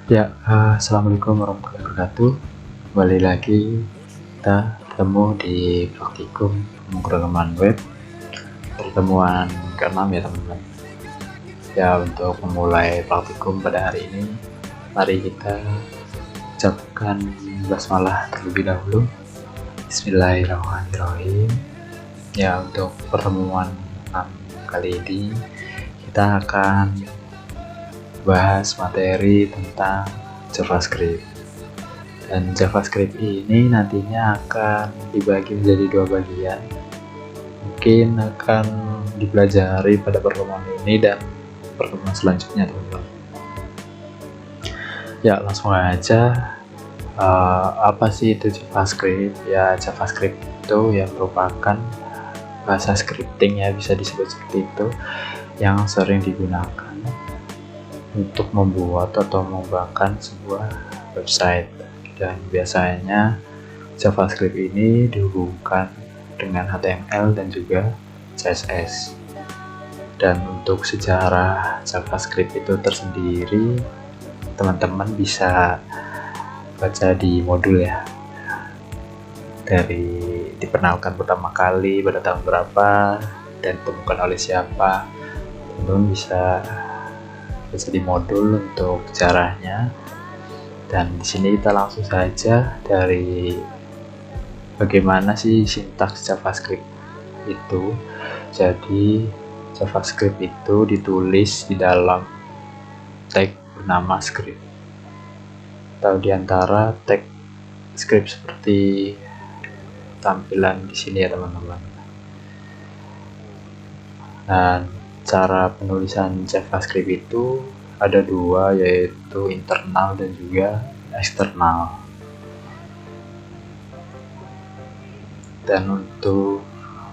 Assalamualaikum warahmatullahi wabarakatuh. Kembali lagi kita ketemu di praktikum pemrograman web, pertemuan ke-6 ya teman-teman. Untuk memulai praktikum pada hari ini, mari kita ucapkan basmalah terlebih dahulu. Bismillahirrahmanirrahim. Untuk pertemuan 6 kali ini kita akan bahas materi tentang JavaScript, dan JavaScript ini nantinya akan dibagi menjadi 2 bagian. Mungkin akan dipelajari pada pertemuan ini dan pertemuan selanjutnya teman-teman. Langsung aja. Apa sih itu JavaScript? JavaScript itu merupakan bahasa scripting, bisa disebut seperti itu, yang sering digunakan untuk membuat atau mengembangkan sebuah website. Dan biasanya JavaScript ini dihubungkan dengan HTML dan juga CSS. Dan untuk sejarah JavaScript itu tersendiri, teman-teman bisa baca di modul dari diperkenalkan pertama kali pada tahun berapa dan ditemukan oleh siapa. Teman-teman bisa baca di modul untuk sejarahnya. Dan di sini kita langsung saja dari bagaimana sih sintaks JavaScript itu. Jadi JavaScript itu ditulis di dalam tag bernama script, atau diantara tag script seperti tampilan di sini ya teman-teman. Dan cara penulisan JavaScript itu ada 2, yaitu internal dan juga eksternal. Dan untuk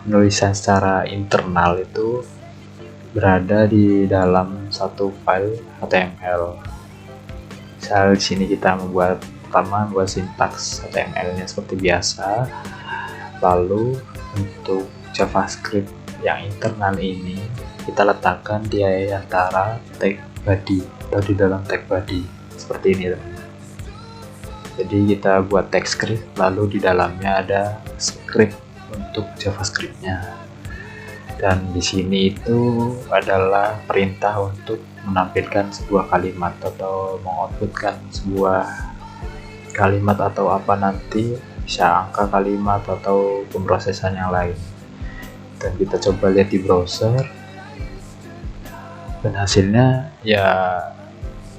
penulisan secara internal itu berada di dalam satu file HTML. Misal di sini kita membuat sintaks HTML-nya seperti biasa. Lalu untuk JavaScript yang internal ini kita letakkan di antara tag body atau di dalam tag body seperti ini teman-teman. Jadi kita buat tag script, lalu di dalamnya ada script untuk JavaScript-nya. Dan di sini itu adalah perintah untuk menampilkan sebuah kalimat atau mengoutputkan sebuah kalimat atau apa nanti, bisa angka kalimat atau pemrosesan yang lain. Dan kita coba lihat di browser, dan hasilnya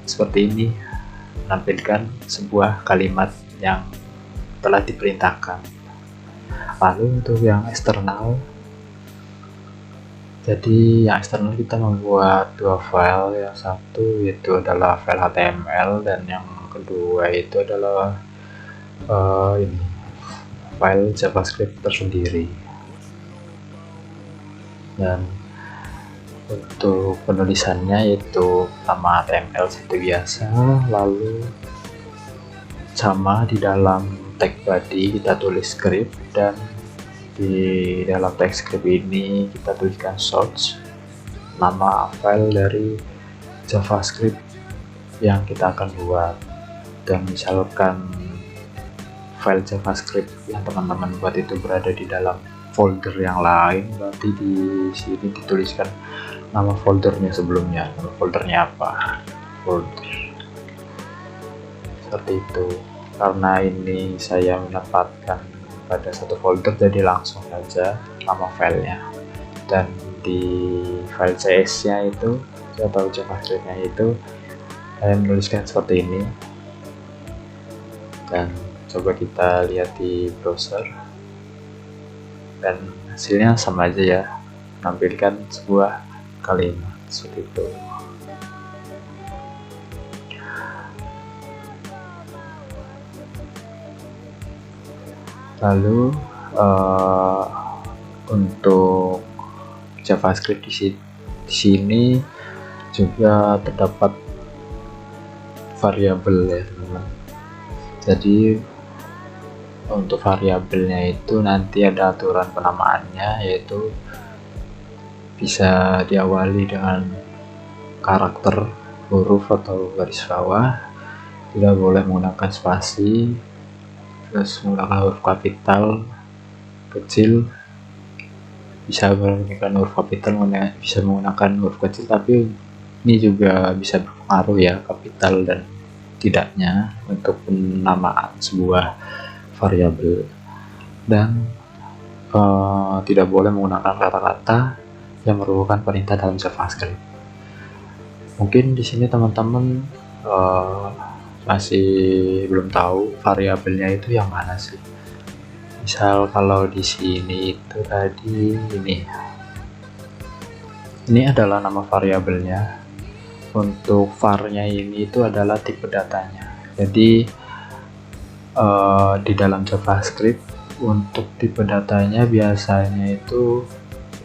seperti ini, menampilkan sebuah kalimat yang telah diperintahkan. Lalu untuk yang eksternal, jadi yang eksternal kita membuat 2 file. Yang satu itu adalah file HTML dan yang kedua itu adalah file JavaScript tersendiri. Dan untuk penulisannya yaitu pertama HTML seperti biasa, lalu sama di dalam tag body kita tulis script, dan di dalam tag script ini kita tuliskan source, nama file dari JavaScript yang kita akan buat. Dan misalkan file JavaScript yang teman-teman buat itu berada di dalam folder yang lain, berarti di sini dituliskan nama foldernya sebelumnya. Nama foldernya apa? Folder. Seperti itu. Karena ini saya menempatkan pada satu folder, jadi langsung saja nama filenya. Dan di file CS-nya itu atau JavaScript-nya itu saya menuliskan seperti ini. Dan coba kita lihat di browser, dan hasilnya sama aja menampilkan sebuah kalimat seperti itu. Lalu untuk JavaScript di sini juga terdapat variabel teman-teman. Jadi untuk variabelnya itu nanti ada aturan penamaannya, yaitu bisa diawali dengan karakter, huruf atau garis bawah, tidak boleh menggunakan spasi, terus menggunakan huruf kapital, kecil, bisa menggunakan huruf kapital, bisa menggunakan huruf kecil, tapi ini juga bisa berpengaruh ya, kapital dan tidaknya untuk penamaan sebuah variabel. Dan tidak boleh menggunakan kata-kata yang merupakan perintah dalam JavaScript. Mungkin di sini teman-teman masih belum tahu variabelnya itu yang mana sih. Misal kalau di sini itu tadi ini adalah nama variabelnya. Untuk var-nya ini itu adalah tipe datanya. Jadi di dalam JavaScript untuk tipe datanya biasanya itu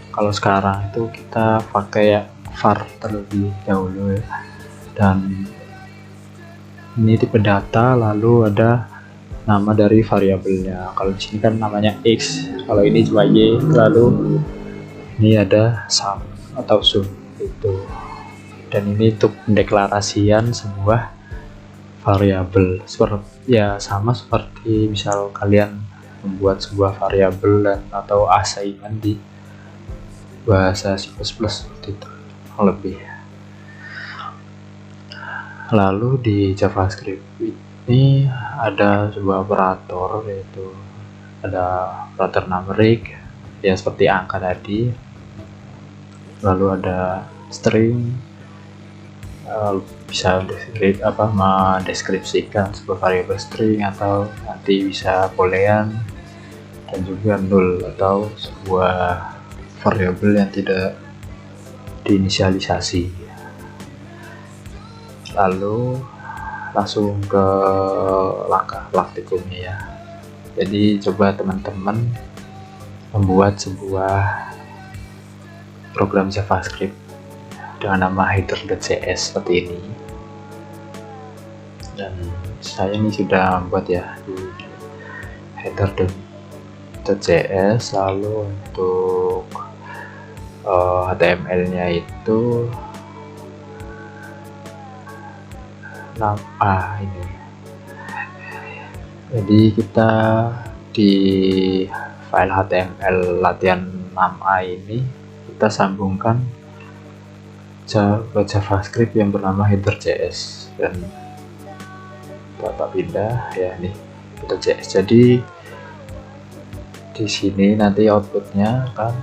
kalau sekarang itu kita pakai var terlebih dahulu ya. Dan ini tipe data, lalu ada nama dari variabelnya. Kalau di sini kan namanya x, kalau ini cuma y, lalu ini ada sum atau sum itu. Dan ini untuk pendeklarasian sebuah variabel, seperti ya sama seperti misal kalian membuat sebuah variabel dan atau assignment di bahasa C++ seperti itu lebih. Lalu di JavaScript ini ada sebuah operator, yaitu ada operator numerik ya seperti angka tadi, lalu ada string, bisa mendeskripsikan sebuah variabel string, atau nanti bisa boolean, dan juga null atau sebuah variabel yang tidak diinisialisasi. Lalu langsung ke langkah praktikumnya ya. Jadi coba teman-teman membuat sebuah program JavaScript dengan nama header.js seperti ini. Dan saya ini sudah membuat ya di header.js. Lalu untuk HTML-nya itu ini. Jadi kita di file HTML latihan 6a ini kita sambungkan ke JavaScript yang bernama header.js, dan kita pindah ya ini header.js. Jadi di sini nanti outputnya kan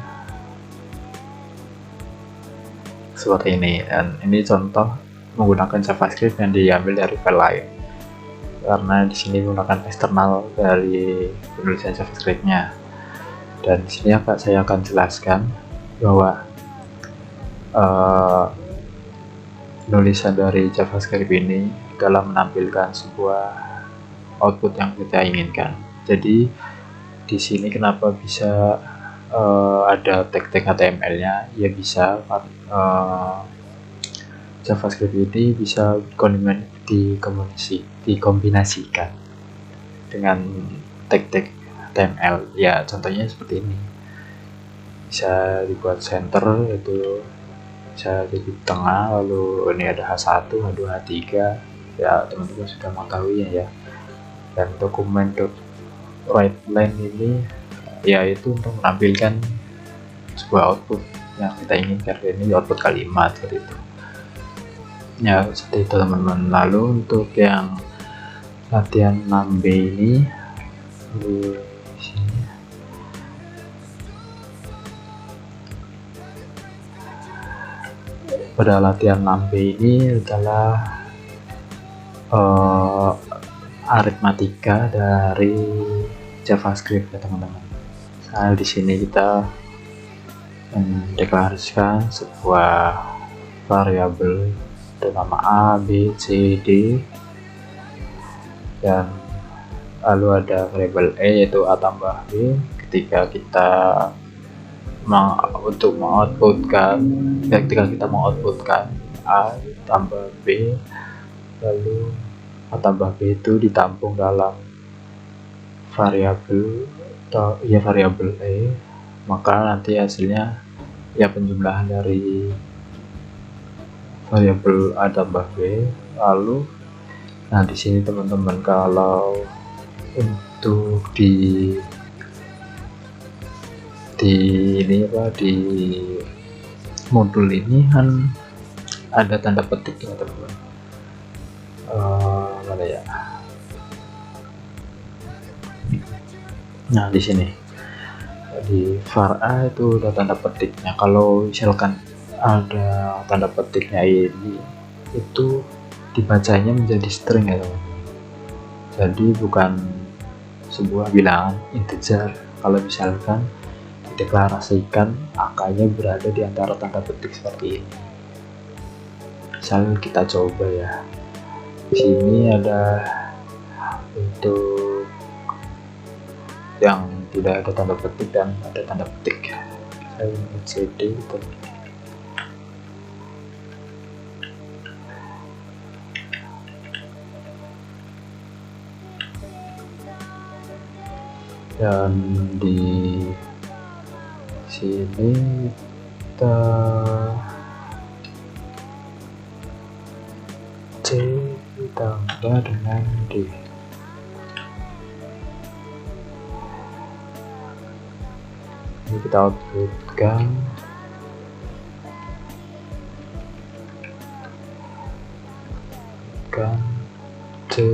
seperti ini, dan ini contoh menggunakan JavaScript yang diambil dari file lain, karena di sini menggunakan eksternal dari penulisan JavaScript-nya. Dan di sini saya akan jelaskan bahwa penulisan dari JavaScript ini dalam menampilkan sebuah output yang kita inginkan. Jadi di sini kenapa bisa ada tag-tag HTML-nya? Ya bisa JavaScript ini bisa dikombinasikan dengan tag-tag HTML. Ya contohnya seperti ini. Bisa dibuat center, itu bisa di tengah, lalu ini ada H1, H2, H3 ya, teman-teman sudah mengetahuinya ya. Dan dokumen .writeLine ini yaitu untuk menampilkan sebuah output yang kita inginkan, ini output kalimat seperti itu ya, seperti itu teman-teman. Lalu untuk yang latihan 6b ini di sini pada latihan 6b ini adalah aritmatika dari JavaScript ya teman-teman. Nah, di sini kita mendeklarasikan sebuah variabel bernama A, B, C, D, dan lalu ada variabel E yaitu A tambah B. Ketika kita ketika kita mengoutputkan A tambah B, lalu A tambah B itu ditampung dalam variabel E, maka nanti hasilnya ya penjumlahan dari variabel A tambah B. Lalu Nah, di sini teman-teman, kalau untuk di ini apa, di modul ini kan ada tanda petiknya teman-teman. Mana ya? Nah, di sini di var A itu ada tanda petiknya. Kalau misalkan ada tanda petiknya ini, itu dibacanya menjadi string ya teman-teman. Jadi bukan sebuah bilangan integer. Kalau misalkan dideklarasikan angkanya berada di antara tanda petik seperti ini. Misal kita coba ya. Di sini ada untuk yang tidak ada tanda petik dan ada tanda petik. Saya CD itu. Dan di sini kita C ditambah dengan D. Ini kita outputkan C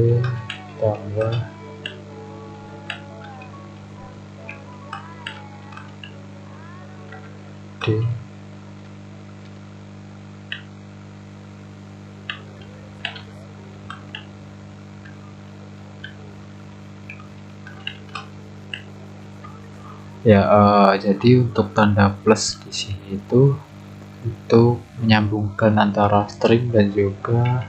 tambah D. Ya, jadi untuk tanda plus di sini itu untuk menyambungkan antara string dan juga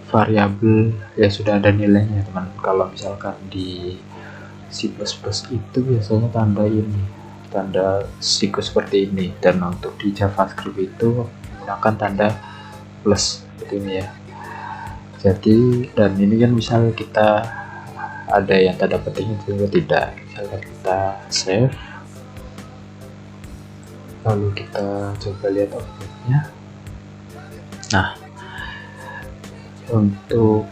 variabel yang sudah ada nilainya teman. Kalau misalkan di C++ itu biasanya tanda ini, tanda sikus seperti ini, dan untuk di JavaScript itu menggunakan tanda plus seperti ini ya. Jadi, dan ini kan misal kita ada yang tanda petiknya juga tidak, misalkan kita save, lalu kita coba lihat outputnya. Nah, untuk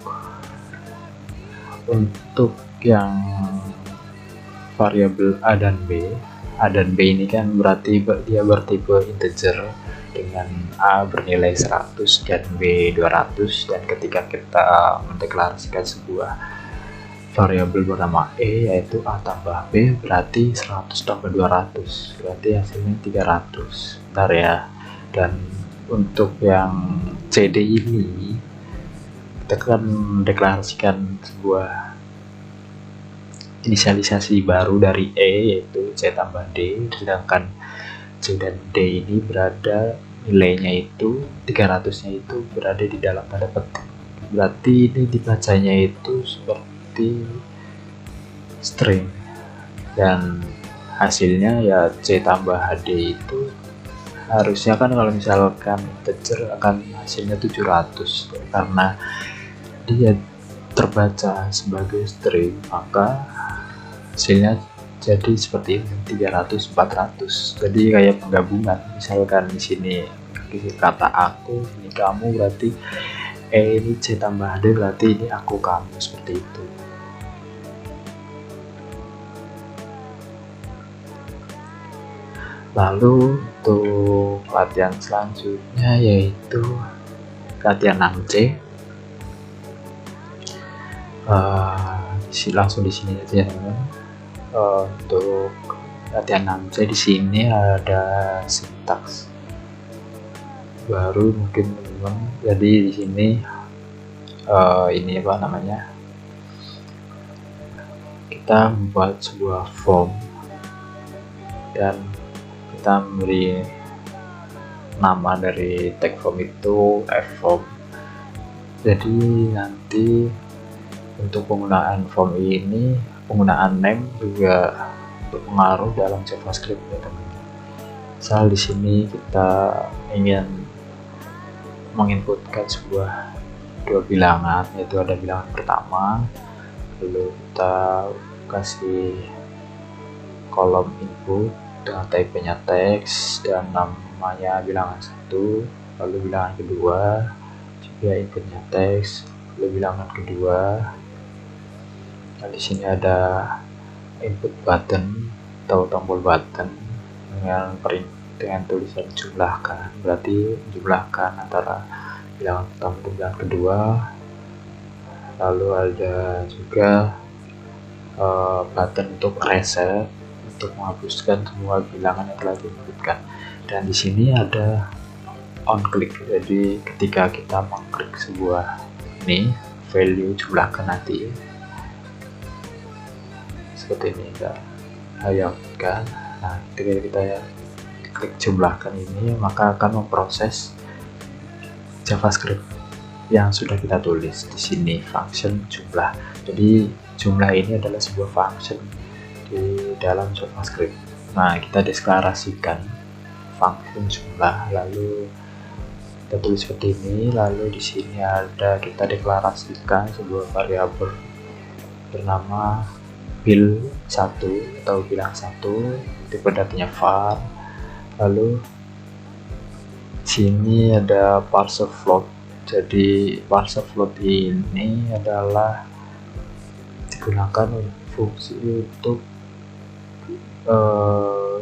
yang variabel A dan B ini kan berarti dia bertipe integer dengan A bernilai 100 dan B 200, dan ketika kita mendeklarasikan sebuah variabel bernama E yaitu A tambah B berarti 100 tambah 200 berarti hasilnya 300. Bentar ya. Dan untuk yang CD ini kita akan mendeklarasikan sebuah inisialisasi baru dari E yaitu C tambah D, sedangkan C dan D ini berada nilainya itu 300 nya itu berada di dalam tanda petik, berarti ini dibacanya itu seperti string, dan hasilnya ya C tambah HD itu harusnya kan kalau misalkan integer akan hasilnya 700, karena dia terbaca sebagai string maka hasilnya jadi seperti ini 300 400. Jadi kayak penggabungan, misalkan di sini kata aku, ini kamu, berarti ini C tambah D berarti ini aku kamu, seperti itu. Lalu untuk latihan selanjutnya yaitu latihan 6C. Langsung di sini aja ya teman. Untuk latihan 6C di sini ada sintaks baru mungkin teman. Jadi di sini ini apa namanya, kita membuat sebuah form dan kita memberi nama dari tag form itu fform. Jadi nanti untuk penggunaan form ini, penggunaan name juga berpengaruh dalam JavaScript ya teman-teman. Misal di sini kita ingin menginputkan sebuah dua bilangan, yaitu ada bilangan pertama, lalu kita kasih kolom input dengan type-nya teks dan namanya bilangan 1, lalu bilangan kedua juga inputnya teks, lalu bilangan kedua. Nah, di sini ada input button atau tombol button dengan tulisan jumlahkan, berarti jumlahkan antara bilangan pertama dan bilangan kedua. Lalu ada juga button untuk reset, untuk menghapuskan semua bilangan yang telah diinputkan. Dan di sini ada on click, jadi ketika kita mengklik sebuah ini value jumlahkan nanti seperti ini, kita hayatkan. Nah, ketika kita klik jumlahkan ini, maka akan memproses JavaScript yang sudah kita tulis di sini, function jumlah. Jadi jumlah ini adalah sebuah function di dalam JavaScript. Nah, kita deklarasikan function jumlah, lalu kita tulis seperti ini. Lalu di sini ada kita deklarasikan sebuah variabel bernama bil1 atau bilang 1, tipe datanya var. Lalu sini ada parser float. Jadi parser float ini adalah digunakan fungsi untuk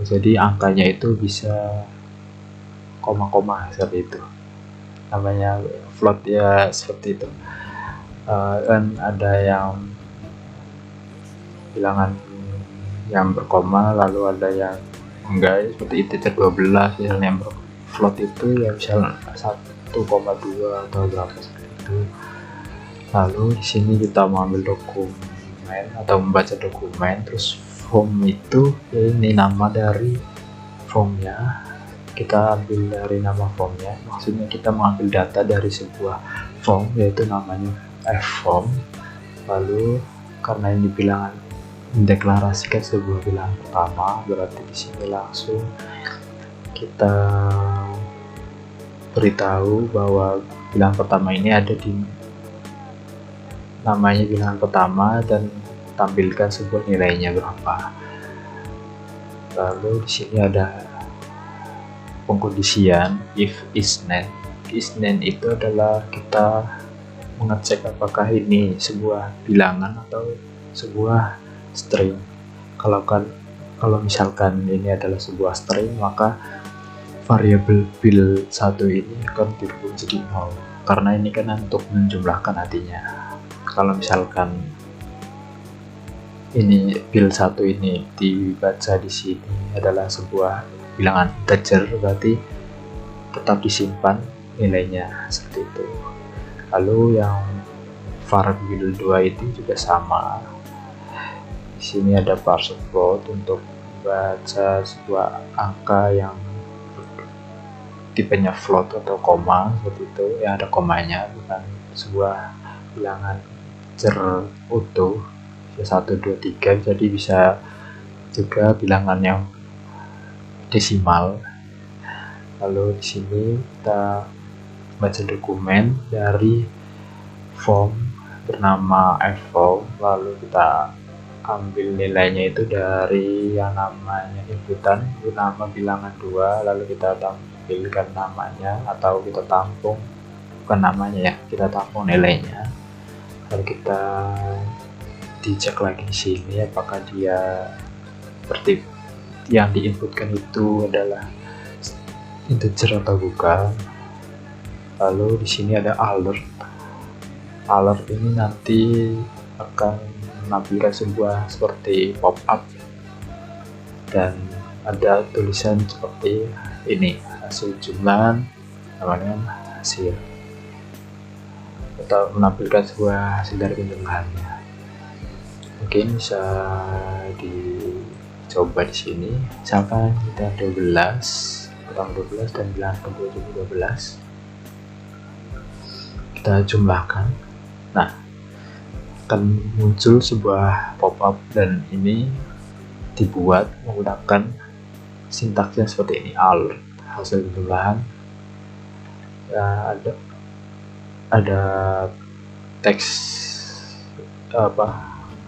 jadi angkanya itu bisa koma-koma seperti itu, namanya float ya, seperti itu. Dan ada yang bilangan yang berkoma, lalu ada yang enggak, seperti integer 12 misalnya. Yang float itu ya misalnya 1,2 atau berapa seperti itu. Lalu di sini kita mengambil dokumen atau membaca dokumen, terus form itu ini nama dari formnya, kita ambil dari nama formnya, maksudnya kita mengambil data dari sebuah form yaitu namanya fform. Lalu karena ini bilangan mendeklarasikan sebuah bilangan pertama, berarti di sini langsung kita beritahu bahwa bilangan pertama ini ada di namanya bilangan pertama dan tampilkan sebuah nilainya berapa. Lalu di sini ada pengkondisian if isNaN. IsNaN itu adalah kita mengecek apakah ini sebuah bilangan atau sebuah string. Kalau misalkan ini adalah sebuah string, maka variabel bil1 ini akan dirubah jadi 0 karena ini kan untuk menjumlahkan artinya. Kalau misalkan ini bil1 ini dibaca di sini adalah sebuah bilangan integer, berarti tetap disimpan nilainya seperti itu. Lalu yang var bil2 itu juga sama. Di sini ada parser float untuk membaca sebuah angka yang tipenya float atau koma seperti itu, yang ada komanya, bukan sebuah bilangan cer utuh 1, 2, 3. Jadi bisa juga bilangan yang desimal. Lalu di sini kita baca dokumen dari form bernama fform, lalu kita ambil nilainya itu dari yang namanya inputan nama bilangan 2, lalu kita tampilkan namanya atau kita tampung, bukan namanya ya, kita tampung nilainya. Lalu kita dicek lagi di sini apakah dia seperti yang diinputkan itu adalah integer atau bukan. Lalu di sini ada alert. Alert ini nanti akan menampilkan sebuah seperti pop-up dan ada tulisan seperti ini, hasil jumlahan namanya hasil, atau menampilkan sebuah hasil dari penjumlahannya. Mungkin bisa dicoba di sini, misalkan kita 12 dan bilangan kedua juga 12, kita jumlahkan. Nah, akan muncul sebuah pop-up dan ini dibuat menggunakan sintaksnya seperti ini, alert hasil jumlahan. Ya, ada teks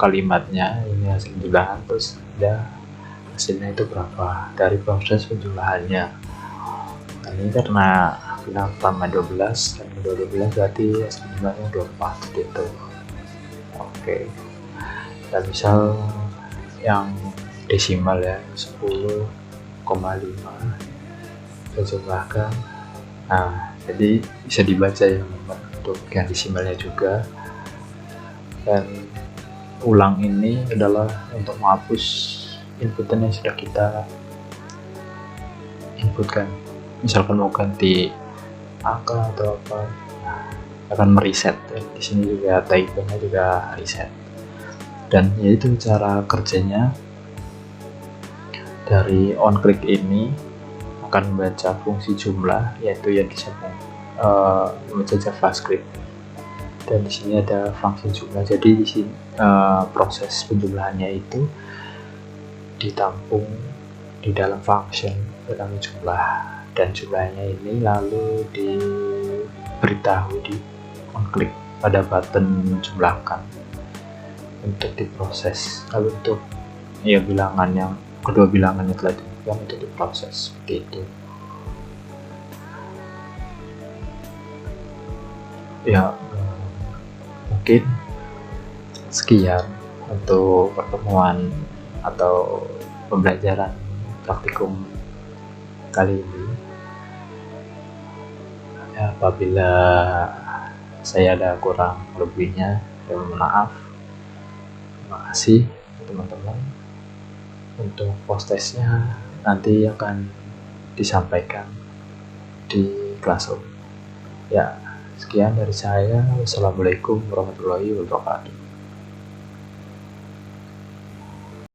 kalimatnya, ini hasil jumlahan, terus ada hasilnya itu berapa dari proses penjumlahannya. Nah, ini karena final pertama 12 dan kedua 12 berarti estimasinya 24 gitu. Oke. Dan misal yang desimal ya 10,5 dijumlahkan. Nah, jadi bisa dibaca ya untuk yang desimalnya juga. Dan ulang ini adalah untuk menghapus inputan yang sudah kita inputkan. Misalkan mau ganti angka atau apa, akan mereset. Di sini juga typo-nya juga reset. Dan yaitu cara kerjanya dari onClick ini akan membaca fungsi jumlah, yaitu yang disebut membaca JavaScript. Dan di sini ada fungsi jumlah. Jadi di sini proses penjumlahannya itu ditampung di dalam function bernama jumlah, dan jumlahnya ini lalu diberitahu di onClick pada button menjumlahkan untuk diproses. Lalu untuk bilangan yang kedua bilangannya telah diberikan untuk diproses seperti itu. Mungkin sekian untuk pertemuan atau pembelajaran praktikum kali ini. Apabila saya ada kurang lebihnya, saya mohon maaf. Terima kasih teman-teman. Untuk post-testnya nanti akan disampaikan di Classroom. Sekian dari saya. Wassalamualaikum warahmatullahi wabarakatuh.